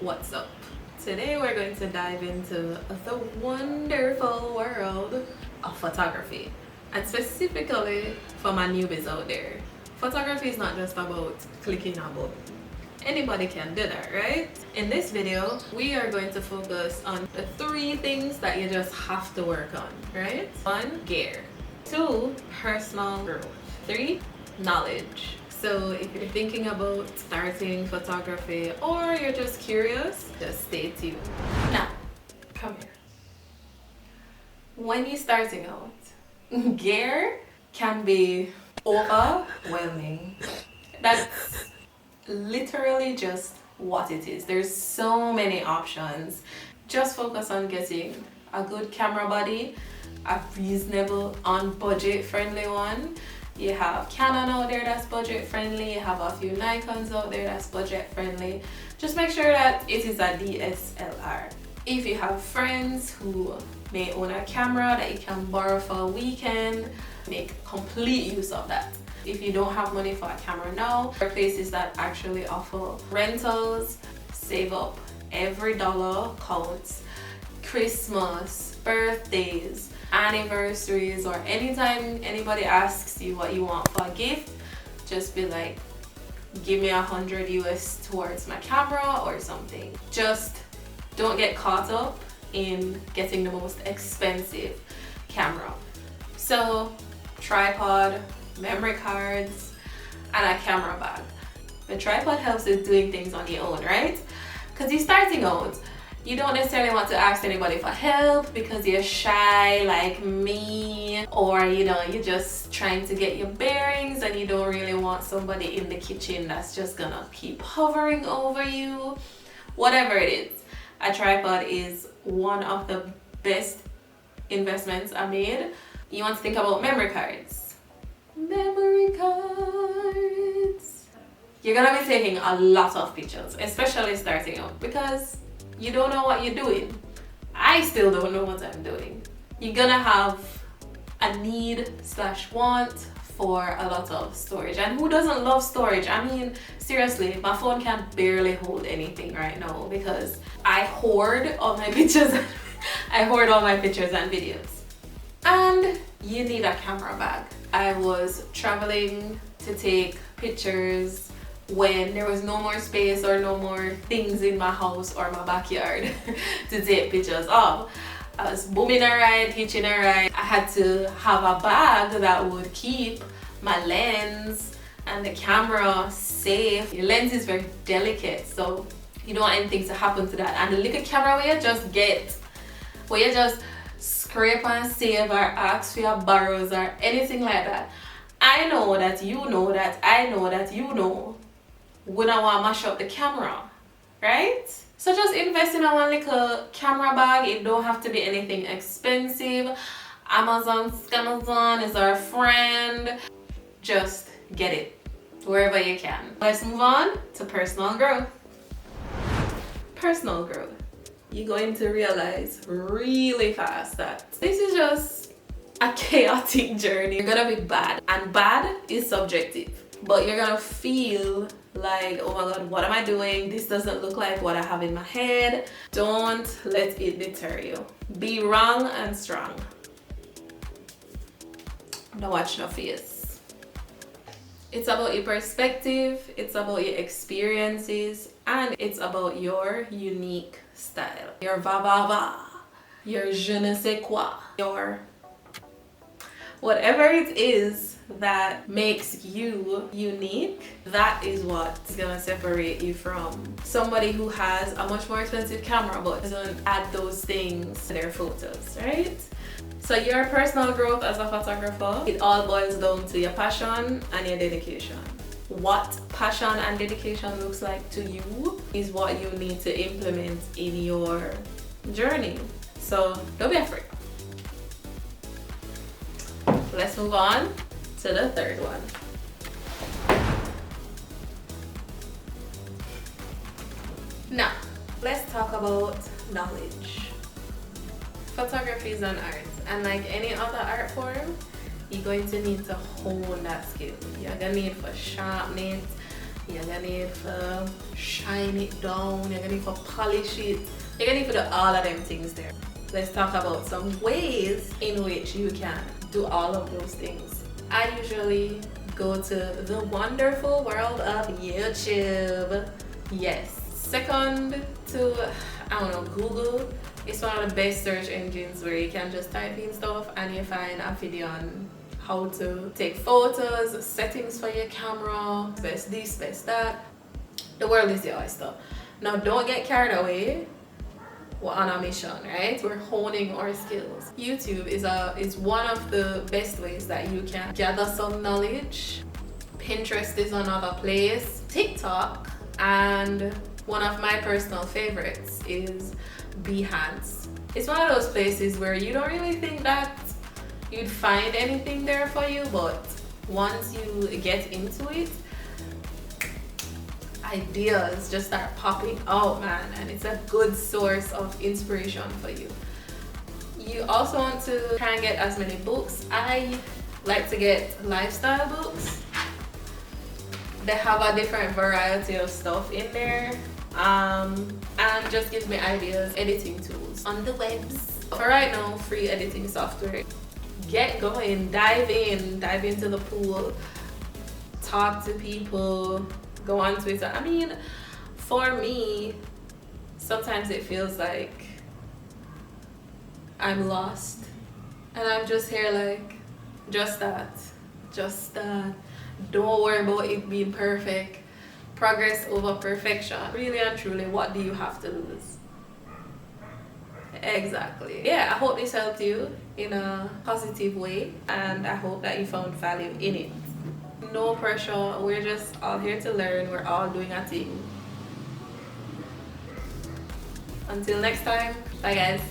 What's up? Today we're going to dive into the wonderful world of photography, and specifically for my newbies out there. Photography is not just about clicking a button. Anybody can do that, right? In this video, we are going to focus on the 3 things that you just have to work on, right? 1, gear. 2, personal growth. 3, knowledge. So if you're thinking about starting photography or you're just curious, just stay tuned. Now, come here. When you're starting out, gear can be overwhelming. That's literally just what it is. There's so many options. Just focus on getting a good camera body, a reasonable, on budget friendly one. You have Canon out there that's budget friendly, you have a few Nikons out there that's budget friendly. Just make sure that it is a DSLR. If you have friends who may own a camera that you can borrow for a weekend, make complete use of that. If you don't have money for a camera now, there are places that actually offer rentals. Save up. Every dollar counts. Christmas, birthdays, anniversaries, or anytime anybody asks you what you want for a gift, just be like, give me $100 US towards my camera or something. Just don't get caught up in getting the most expensive camera. So tripod, memory cards, and a camera bag. The tripod helps with doing things on your own, right? Because you're starting out, you don't necessarily want to ask anybody for help because you're shy like me, or you're just trying to get your bearings and you don't really want somebody in the kitchen that's just gonna keep hovering over you. Whatever it is, a tripod is one of the best investments I made. You want to think about memory cards. Memory cards. You're gonna be taking a lot of pictures, especially starting out, because you don't know what you're doing. I still don't know what I'm doing. You're gonna have a need/want for a lot of storage. And who doesn't love storage? I mean, seriously, my phone can barely hold anything right now because I hoard all my pictures. I hoard all my pictures and videos. And you need a camera bag. I was traveling to take pictures when there was no more space or no more things in my house or my backyard to take pictures of. I was booming a ride, hitching a ride. I had to have a bag that would keep my lens and the camera safe. Your lens is very delicate, so you don't want anything to happen to that. And the little camera where you just scrape and save or ask for your borrows or anything like that. I know that you know that I know that you know we don't want to mash up the camera, right? So just invest in a one little camera bag. It don't have to be anything expensive. Amazon is our friend. Just get it wherever you can. Let's move on to personal growth. Personal growth. You're going to realize really fast that this is just a chaotic journey. You're gonna be bad, and bad is subjective, but you're gonna feel like, oh my god, what am I doing? This doesn't look like what I have in my head. Don't let it deter you. Be wrong and strong. Don't watch no face. It's about your perspective, it's about your experiences, and it's about your unique style. Your va, your je ne sais quoi, your whatever it is that makes you unique. That is what's gonna separate you from somebody who has a much more expensive camera but doesn't add those things to their photos, right? So your personal growth as a photographer, it all boils down to your passion and your dedication. What passion and dedication looks like to you is what you need to implement in your journey. So don't be afraid. Let's move on to the third one. Now, let's talk about knowledge. Photography is an art, and like any other art form, you're going to need to hone that skill. You're gonna need for sharpen it, You're gonna need to shine it down. You're gonna need to polish it. You're gonna need to do all of them things there. Let's talk about some ways in which you can do all of those things. I usually go to the wonderful world of YouTube. Yes. Second to, I don't know, Google. It's one of the best search engines where you can just type in stuff and you find a video on how to take photos, settings for your camera, best this, best that. The world is your oyster. Now don't get carried away. We're on a mission, right? We're honing our skills. YouTube is one of the best ways that you can gather some knowledge. Pinterest is another place. TikTok, and one of my personal favorites is Behance. It's one of those places where you don't really think that you'd find anything there for you, but once you get into it, ideas just start popping out, man, and it's a good source of inspiration for you. You also want to try and get as many books. I like to get lifestyle books. They have a different variety of stuff in there, and just gives me ideas, editing tools on the webs. For right now, free editing software. Get going, dive into the pool, talk to people, go on Twitter. I mean, for me, sometimes it feels like I'm lost and I'm just here like, just that. Don't worry about it being perfect. Progress over perfection. Really and truly, what do you have to lose? Exactly. Yeah, I hope this helped you in a positive way, and I hope that you found value in it. No pressure, we're just all here to learn. We're all doing our thing. Until next time, bye guys.